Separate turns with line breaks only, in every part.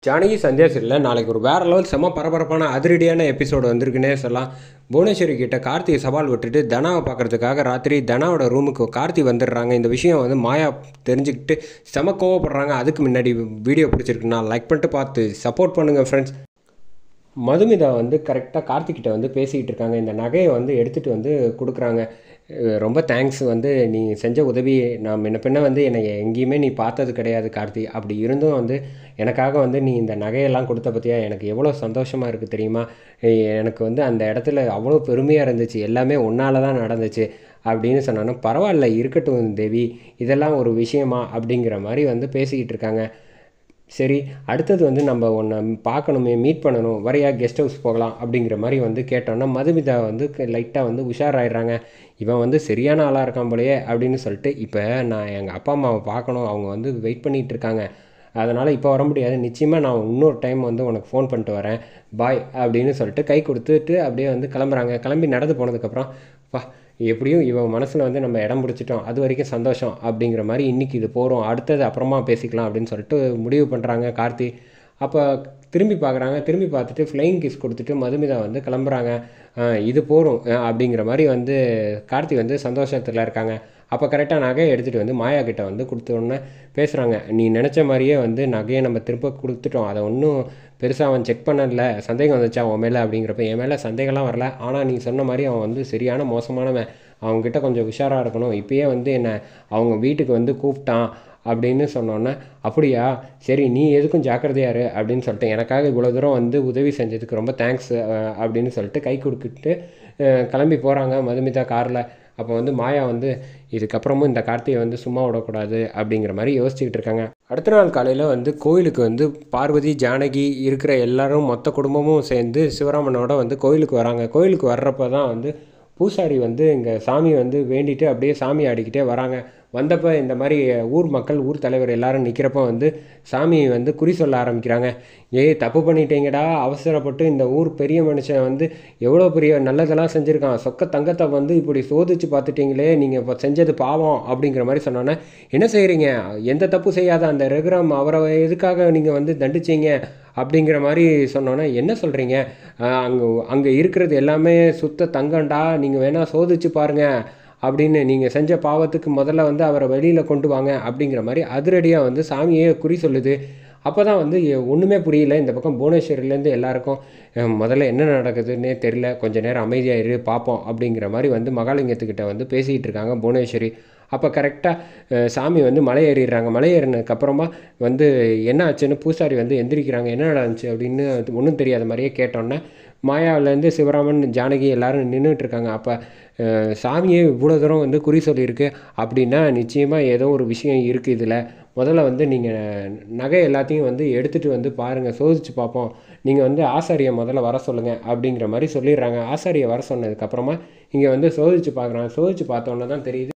ஜானகி சந்தியா சீரியலில் நாளைக்கு ஒரு வேறு லெவல் செம்ம பரபரப்பான அதிரடியான எபிசோடு வந்திருக்குன்னே சொல்லலாம். புவனேஸ்வரி கிட்ட கார்த்தியை சவால் விட்டுட்டு தனாவை பார்க்கறதுக்காக ராத்திரி தனாவோட ரூமுக்கு கார்த்தி வந்துடுறாங்க. இந்த விஷயம் வந்து மாயா தெரிஞ்சுக்கிட்டு செம கோவப்படுறாங்க. அதுக்கு முன்னாடி வீடியோ பிடிச்சிருக்குன்னா லைக் பண்ணிட்டு பார்த்து சப்போர்ட் பண்ணுங்கள் ஃப்ரெண்ட்ஸ். மதுமிதா வந்து கரெக்டாக கார்த்திக்கிட்ட வந்து பேசிக்கிட்டு இருக்காங்க. இந்த நகையை வந்து எடுத்துகிட்டு வந்து கொடுக்குறாங்க. ரொம்ப தேங்க்ஸ், வந்து நீ செஞ்ச உதவி நான் முன்ன பின்ன வந்து என்னை எங்கேயுமே நீ பார்த்தது கிடையாது கார்த்தி. அப்படி இருந்தும் வந்து எனக்காக வந்து நீ இந்த நகையெல்லாம் கொடுத்த பற்றியா எனக்கு எவ்வளோ சந்தோஷமாக இருக்குது தெரியுமா. எனக்கு வந்து அந்த இடத்துல அவ்வளோ பெருமையாக இருந்துச்சு. எல்லாமே உன்னால தான் நடந்துச்சு அப்படின்னு சொன்னாலும் பரவாயில்ல இருக்கட்டும் தேவி, இதெல்லாம் ஒரு விஷயமா அப்படிங்கிற மாதிரி வந்து பேசிக்கிட்டு இருக்காங்க. சரி, அடுத்தது வந்து நம்ம ஒன்றை பார்க்கணுமே, மீட் பண்ணணும், வரையா கெஸ்ட் ஹவுஸ் போகலாம் அப்படிங்கிற மாதிரி வந்து கேட்டோன்னா மதுமிதா வந்து லைட்டாக வந்து உஷாராயிடுறாங்க. இவன் வந்து சரியான ஆளாக இருக்கான் போலையே அப்படின்னு சொல்லிட்டு, இப்போ நான் எங்கள் அப்பா அம்மாவை பார்க்கணும், அவங்க வந்து வெயிட் பண்ணிகிட்டு இருக்காங்க, அதனால் இப்போ வர முடியாது, நிச்சயமாக நான் இன்னொரு டைம் வந்து உனக்கு ஃபோன் பண்ணிட்டு வரேன், பாய் அப்படின்னு சொல்லிட்டு கை கொடுத்துட்டு அப்படியே வந்து கிளம்புறாங்க. கிளம்பி நடந்து போனதுக்கப்புறம் பா, எப்படியும் இவன் மனசில் வந்து நம்ம இடம் பிடிச்சிட்டோம், அது வரைக்கும் சந்தோஷம் அப்படிங்கிற மாதிரி இன்றைக்கி இது போகிறோம், அடுத்தது அப்புறமா பேசிக்கலாம் அப்படின்னு சொல்லிட்டு முடிவு பண்ணுறாங்க கார்த்தி. அப்போ திரும்பி பார்க்குறாங்க. திரும்பி பார்த்துட்டு ஃப்ளையிங் கிஸ் கொடுத்துட்டு மதுமிதா வந்து கிளம்புறாங்க. இது போகிறோம் அப்படிங்கிற மாதிரி வந்து கார்த்தி வந்து சந்தோஷத்தில் இருக்காங்க. அப்போ கரெக்டாக நகையை எடுத்துகிட்டு வந்து மாயா கிட்ட வந்து கொடுத்தோன்னே பேசுகிறாங்க. நீ நினச்ச மாதிரியே வந்து நகையை நம்ம திரும்ப கொடுத்துட்டோம், அதை ஒன்றும் பெருசாக அவன் செக் பண்ணல, சந்தேகம் வந்துச்சா அவன் மேலே அப்படிங்கிறப்ப என் மேலே சந்தேகம்லாம் வரல, ஆனால் நீ சொன்ன மாதிரி அவன் வந்து சரியான மோசமானவன், அவங்ககிட்ட கொஞ்சம் உஷாராக இருக்கணும், இப்போயே வந்து என்னை அவங்க வீட்டுக்கு வந்து கூப்பிட்டான் அப்படின்னு சொன்னோன்னே அப்படியா, சரி நீ எதுக்கும் ஜாக்கிரதையாரு அப்படின்னு சொல்லிட்டு எனக்காக இவ்வளோ தூரம் வந்து உதவி செஞ்சதுக்கு ரொம்ப தேங்க்ஸ் அப்படின்னு சொல்லிட்டு கை கொடுத்துட்டு கிளம்பி போகிறாங்க மதுமிதா காரில். அப்போ வந்து மாயா வந்து இதுக்கப்புறமும் இந்த கார்த்தியை வந்து சும்மா விடக்கூடாது அப்படிங்கிற மாதிரி யோசிச்சுக்கிட்டு இருக்காங்க. அடுத்த நாள் காலையில் வந்து கோயிலுக்கு வந்து பார்வதி ஜானகி இருக்கிற எல்லாரும் மொத்த குடும்பமும் சேர்ந்து சிவராமனோட வந்து கோயிலுக்கு வராங்க. கோயிலுக்கு வர்றப்போ தான் வந்து பூசாரி வந்து இங்கே சாமி வந்து வேண்டிட்டு அப்படியே சாமி ஆடிக்கிட்டே வராங்க. வந்தப்போ இந்த மாதிரி ஊர் மக்கள் ஊர் தலைவர் எல்லாரும் நிற்கிறப்ப வந்து சாமி வந்து குறி சொல்ல ஆரம்பிக்கிறாங்க. தப்பு பண்ணிட்டீங்கடா, அவசரப்பட்டு இந்த ஊர் பெரிய மனுஷன் வந்து எவ்வளோ பெரிய நல்லதெல்லாம் செஞ்சுருக்கான், சொக்க தங்கத்தை வந்து இப்படி சோதிச்சு பார்த்துட்டிங்களே, நீங்கள் இப்போ செஞ்சது பாவம் அப்படிங்கிற மாதிரி சொன்னோன்னே என்ன செய்கிறீங்க, எந்த தப்பு செய்யாத அந்த ரகுராம் அவரை எதுக்காக நீங்கள் வந்து தண்டிச்சிங்க அப்படிங்கிற மாதிரி சொன்னோன்னே என்ன சொல்கிறீங்க, அங்கே இருக்கிறது எல்லாமே சுத்த தங்கண்டா, நீங்கள் வேணால் சோதிச்சு பாருங்கள் அப்படின்னு, நீங்கள் செஞ்ச பாவத்துக்கு முதல்ல வந்து அவரை வெளியில் கொண்டு வாங்க அப்படிங்கிற மாதிரி அதிரடியாக வந்து சாமியே குறி சொல்லுது. அப்போ தான் வந்து ஒன்றுமே புரியல. இந்த பக்கம் புவனேஸ்வரிலேருந்து எல்லாருக்கும் முதல்ல என்ன நடக்குதுன்னே தெரில, கொஞ்சம் நேரம் அமைதியாக இரு பார்ப்போம் அப்படிங்கிற மாதிரி வந்து மகாலிங்கத்துக்கிட்ட வந்து பேசிக்கிட்டு இருக்காங்க புவனேஸ்வரி. அப்போ கரெக்டாக சாமி வந்து மலை ஏறிடுறாங்க. மலை ஏறினதுக்கப்புறமா வந்து என்ன ஆச்சுன்னு பூசாரி வந்து எந்திரிக்கிறாங்க. என்ன நடந்துச்சு அப்படின்னு ஒன்றும் தெரியாத மாதிரியே கேட்டோன்னே மாயாவிலேருந்து சிவராமன் ஜானகி எல்லோரும் நின்றுட்டுருக்காங்க. அப்போ சாமியே இவ்வளோ தூரம் வந்து குறி சொல்லியிருக்கு அப்படின்னா நிச்சயமாக ஏதோ ஒரு விஷயம் இருக்குது இதில். முதல்ல வந்து நீங்கள் நகை எல்லாத்தையும் வந்து எடுத்துகிட்டு வந்து பாருங்கள், சோதிச்சு பார்ப்போம், நீங்கள் வந்து ஆசாரியை முதல்ல வர சொல்லுங்கள் அப்படிங்கிற மாதிரி சொல்லிடுறாங்க. ஆசாரியை வர சொன்னதுக்கப்புறமா இங்கே வந்து சோதிச்சு பார்க்குறாங்க. சோதிச்சு பார்த்தோன்னே தான் தெரியுது,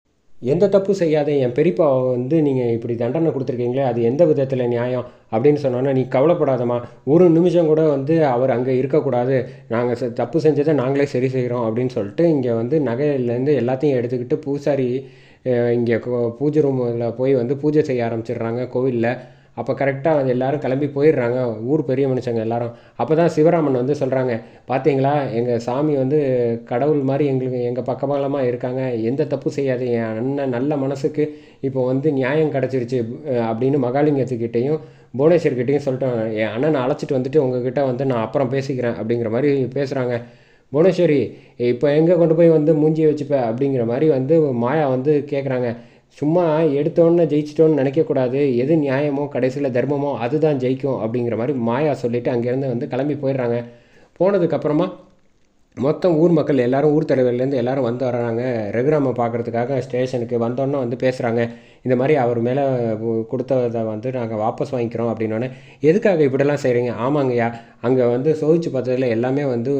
எந்த தப்பு செய்யாத என் பெரியப்பாவை வந்து நீங்கள் இப்படி தண்டனை கொடுத்துருக்கீங்களே, அது எந்த விதத்தில் நியாயம் அப்படின்னு சொன்னோன்னா, நீ கவலைப்படாதம்மா, ஒரு நிமிஷம் கூட வந்து அவர் அங்கே இருக்கக்கூடாது, நாங்கள் தப்பு செஞ்சதை நாங்களே சரி செய்கிறோம் அப்படின்னு சொல்லிட்டு இங்கே வந்து நகையிலேருந்து எல்லாத்தையும் எடுத்துக்கிட்டு பூசாரி இங்கே பூஜை ரூமில் போய் வந்து பூஜை செய்ய ஆரம்பிச்சிடுறாங்க கோவிலில். அப்போ கரெக்டாக அது எல்லோரும் கிளம்பி போயிடுறாங்க, ஊர் பெரிய மனுஷங்க எல்லாரும். அப்போ தான் சிவராமன் வந்து சொல்கிறாங்க, பார்த்தீங்களா எங்கள் சாமி வந்து கடவுள் மாதிரி எங்களுக்கு எங்கள் பக்கபலமாக இருக்காங்க, எந்த தப்பு செய்யாது, என் அண்ணன் நல்ல மனசுக்கு இப்போ வந்து நியாயம் கிடச்சிருச்சு அப்படின்னு மகாலிங்கத்துக்கிட்டேயும் புவனேஸ்வர்கிட்டையும் சொல்லிட்டோம், என் அண்ணனை அழைச்சிட்டு வந்துட்டு உங்ககிட்ட வந்து நான் அப்புறம் பேசிக்கிறேன் அப்படிங்கிற மாதிரி பேசுகிறாங்க. புவனேஸ்வரி இப்போ எங்கே கொண்டு போய் வந்து மூஞ்சியை வச்சுப்ப அப்படிங்கிற மாதிரி வந்து மாயா வந்து கேட்குறாங்க. சும்மா எடுத்தோன்னே ஜெயிச்சிட்டோன்னு நினைக்கக்கூடாது, எது நியாயமோ கடைசியில் தர்மமோ அதுதான் ஜெயிக்கும் அப்படிங்கிற மாதிரி மாயா சொல்லிவிட்டு அங்கேருந்து வந்து கிளம்பி போயிடுறாங்க. போனதுக்கப்புறமா மொத்தம் ஊர் மக்கள் எல்லோரும் ஊர் தலைவர்லேருந்து எல்லோரும் வந்து வர்றாங்க ரகுராமை பார்க்குறதுக்காக. ஸ்டேஷனுக்கு வந்தோன்னே வந்து பேசுகிறாங்க, இந்த மாதிரி அவர் மேலே கொடுத்ததை வந்து நாங்கள் வாபஸ் வாங்கிக்கிறோம் அப்படின்னோடனே, எதுக்காக இப்படிலாம் செய்கிறீங்க, ஆமாங்கய்யா அங்கே வந்து சோதிச்சு பார்த்ததில் எல்லாமே வந்து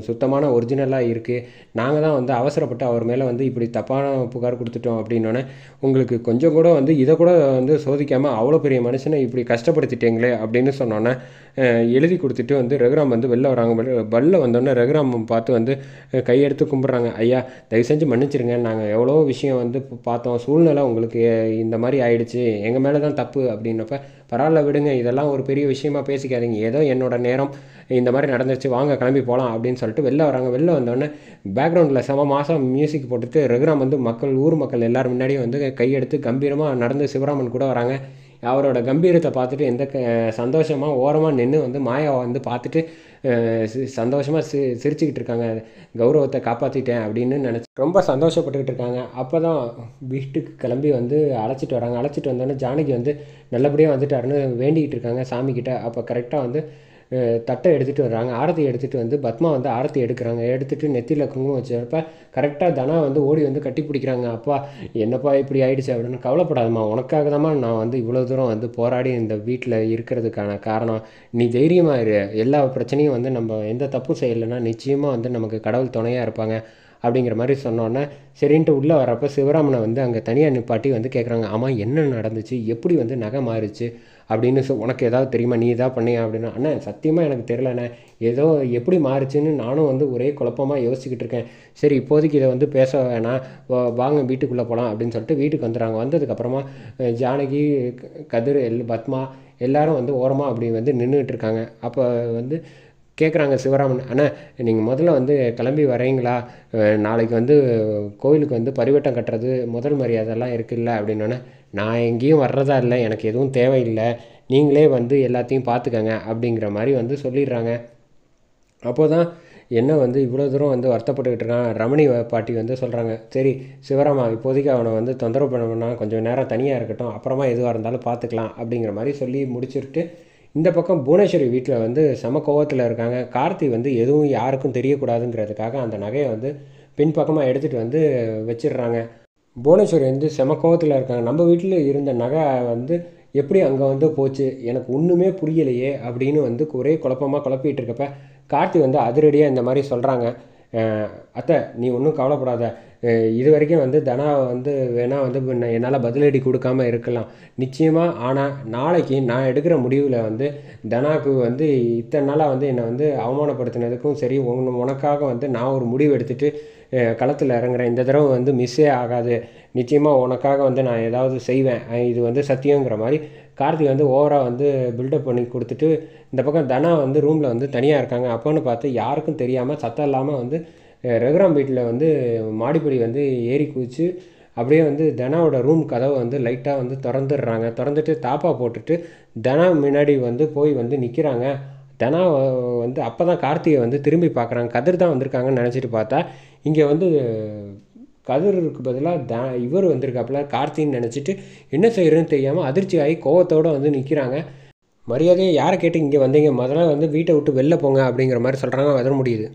சுத்தமான ஒரிஜினலாக இருக்குது, நாங்கள் தான் வந்து அவசரப்பட்டு அவர் மேலே வந்து இப்படி தப்பான புகார் கொடுத்துட்டோம் அப்படின்னோடனே, உங்களுக்கு கொஞ்சம் கூட வந்து இதை கூட வந்து சோதிக்காமல் அவ்வளோ பெரிய மனுஷனை இப்படி கஷ்டப்படுத்திட்டீங்களே அப்படின்னு சொன்னோன்னே எழுதி கொடுத்துட்டு வந்து ரகுராம் வந்து வெளில வராங்க. வெளில வந்தோடனே ரகுராம் பார்த்து வந்து கையெடுத்து கும்பிட்றாங்க, ஐயா தயவு செஞ்சு மன்னிச்சிருங்க, நாங்கள் எவ்வளோ விஷயம் வந்து பார்த்தோம், சூழ்நிலை உங்களுக்கு இந்த மாதிரி ஆயிடுச்சு, எங்கள் மேலே தான் தப்பு அப்படின்னப்ப பரவாயில்ல விடுங்க, இதெல்லாம் ஒரு பெரிய விஷயமா பேசிக்காதீங்க, ஏதோ என்னோட நேரம் இந்த மாதிரி நடந்துச்சு, வாங்க கிளம்பி போகலாம் அப்படின்னு சொல்லிட்டு வெளில வராங்க. வெளில வந்தோடனே பேக்ரவுண்டில் செம மாதம் மியூசிக் போட்டுட்டு ரகுராம் வந்து ஊர் மக்கள் எல்லோரும் முன்னாடியும் வந்து கையெடுத்து கம்பீரமாக நடந்து சிவராமன் கூட வராங்க. அவரோட கம்பீரத்தை பார்த்துட்டு சந்தோஷமாக ஓரமாக நின்று வந்து மாயாவை வந்து பார்த்துட்டு சந்தோஷமாக சிரிச்சுக்கிட்டு இருக்காங்க. கௌரவத்தை காப்பாற்றிட்டேன் அப்படின்னு நினச்சி ரொம்ப சந்தோஷப்பட்டுக்கிட்டு இருக்காங்க. அப்போ தான் வீட்டுக்கு கிளம்பி வந்து அழைச்சிட்டு வராங்க. அழைச்சிட்டு வந்தோடனே ஜானகி வந்து நல்லபடியாக வந்துட்டாருன்னு வேண்டிக்கிட்டு இருக்காங்க சாமிக்கிட்ட. அப்போ கரெக்டாக வந்து தட்டை எடுத்துகிட்டு வர்றாங்க. ஆரத்தி எடுத்துகிட்டு வந்து பத்மா வந்து ஆரத்தி எடுக்கிறாங்க. எடுத்துகிட்டு நெத்தியில் குங்குமம் வச்சப்ப கரெக்டாக தனா வந்து ஓடி வந்து கட்டி பிடிக்கிறாங்க. அப்பா என்னப்பா இப்படி ஆயிடுச்சு அப்படின்னு. கவலைப்படாதம்மா, உனக்காக தான் நான் வந்து இவ்வளோ தூரம் வந்து போராடி இந்த வீட்டில் இருக்கிறதுக்கான காரணம். நீ தைரியமாக இரு, எல்லா பிரச்சனையும் வந்து நம்ம எந்த தப்பும் செய்யலைன்னா நிச்சயமாக வந்து நமக்கு கடவுள் துணையாக இருப்பாங்க அப்படிங்கிற மாதிரி சொன்னோன்னே சரின்ட்டு உள்ளே வரப்போ சிவராமனை வந்து அங்கே தனியாக நிப்பாட்டி வந்து கேட்குறாங்க, ஆமாம் என்ன நடந்துச்சு, எப்படி வந்து நகை மாறிச்சு அப்படின்னு உனக்கு ஏதாவது தெரியுமா, நீ இதாக பண்ணியா அப்படின்னா. அண்ணா சத்தியமாக எனக்கு தெரிலண்ணே, ஏதோ எப்படி மாறுச்சுன்னு நானும் வந்து ஒரே குழப்பமாக யோசிச்சுக்கிட்டு இருக்கேன். சரி இப்போதைக்கு இதை வந்து பேச வேணாம், வாங்க வீட்டுக்குள்ளே போகலாம் அப்படின்னு சொல்லிட்டு வீட்டுக்கு வந்துடுறாங்க. வந்ததுக்கப்புறமா ஜானகி, கதிர், பத்மா எல்லாரும் வந்து ஓரமாக அப்படி வந்து நின்றுட்டு இருக்காங்க. அப்போ வந்து கேட்குறாங்க சிவராமன், அண்ணா நீங்கள் முதல்ல வந்து கிளம்பி வரீங்களா, நாளைக்கு வந்து கோயிலுக்கு வந்து பரிவட்டம் கட்டுறது முதல் மரியாதைலாம் இருக்குல்ல அப்படின்னோடனே, நான் எங்கேயும் வர்றதா இல்லை, எனக்கு எதுவும் தேவையில்லை, நீங்களே வந்து எல்லாத்தையும் பார்த்துக்கங்க அப்படிங்கிற மாதிரி வந்து சொல்லிடுறாங்க. அப்போ தான் என்ன வந்து இவ்வளோ தூரம் வந்து வருத்தப்பட்டுக்கிட்டு இருக்கான். ரமணி பாட்டி வந்து சொல்கிறாங்க, சரி சிவராமா இப்போதைக்கு அவனை வந்து தொந்தரவு பண்ணணும்னா கொஞ்சம் நேரம் தனியாக இருக்கட்டும், அப்புறமா எதுவாக இருந்தாலும் பார்த்துக்கலாம் அப்படிங்கிற மாதிரி சொல்லி முடிச்சுட்டு இந்த பக்கம் புவனேஸ்வரி வீட்டில் வந்து செம கோவத்தில் இருக்காங்க. கார்த்தி வந்து எதுவும் யாருக்கும் தெரியக்கூடாதுங்கிறதுக்காக அந்த நகையை வந்து பின்பக்கமாக எடுத்துகிட்டு வந்து வச்சிடுறாங்க. புவனேஸ்வரி வந்து செம கோவத்தில் இருக்காங்க. நம்ம வீட்டில் இருந்த நகை வந்து எப்படி அங்கே வந்து போச்சு, எனக்கு ஒன்றுமே புரியலையே அப்படின்னு வந்து ஒரே குழப்பமாக குழப்பிகிட்டு இருக்கப்ப கார்த்தி வந்து அதிரடியாக இந்த மாதிரி சொல்கிறாங்க, அத்தை நீ ஒன்றும் கவலைப்படாத, இது வரைக்கும் வந்து தனா வந்து வேணால் வந்து என்னால் பதிலடி கொடுக்காம இருக்கலாம் நிச்சயமாக, ஆனால் நாளைக்கு நான் எடுக்கிற முடிவில் வந்து தனாவுக்கு வந்து இத்தனை நாளாக வந்து என்னை வந்து அவமானப்படுத்தினதுக்கும் சரி, உனக்காக வந்து நான் ஒரு முடிவு எடுத்துகிட்டு களத்தில் இறங்குறேன், இந்த தடவை வந்து மிஸ்ஸே ஆகாது, நிச்சயமாக உனக்காக வந்து நான் ஏதாவது செய்வேன், இது வந்து சத்தியங்கிற மாதிரி கார்த்தி வந்து ஓவராக வந்து பில்டப் பண்ணி கொடுத்துட்டு இந்த பக்கம் தனா வந்து ரூமில் வந்து தனியாக இருக்காங்க. அப்போன்னு பார்த்து யாருக்கும் தெரியாமல் சத்தம் இல்லாமல் வந்து ரகுராம் வீட்டில் வந்து மாடிப்படி வந்து ஏறி குதிச்சு அப்படியே வந்து தனாவோட ரூம் கதவை வந்து லைட்டாக வந்து திறந்துடுறாங்க. திறந்துட்டு தாப்பா போட்டுட்டு தனா முன்னாடி வந்து போய் வந்து நிற்கிறாங்க. தனா வந்து அப்போ தான் கார்த்திகை வந்து திரும்பி பார்க்குறாங்க. கதிர் தான் வந்திருக்காங்கன்னு நினச்சிட்டு பார்த்தா இங்கே வந்து கதிருக்கு பதிலாக இவர் வந்திருக்காப்புல கார்த்தின்னு நினச்சிட்டு என்ன செய்யறதுன்னு தெரியாமல் அதிர்ச்சி ஆகி கோவத்தோடு வந்து நிற்கிறாங்க. மரியாதையை யாரை கேட்டு இங்கே வந்தீங்க, முதல்ல வந்து வீட்டை விட்டு வெளில போங்க அப்படிங்கிற மாதிரி சொல்கிறாங்க. வர முடியுது.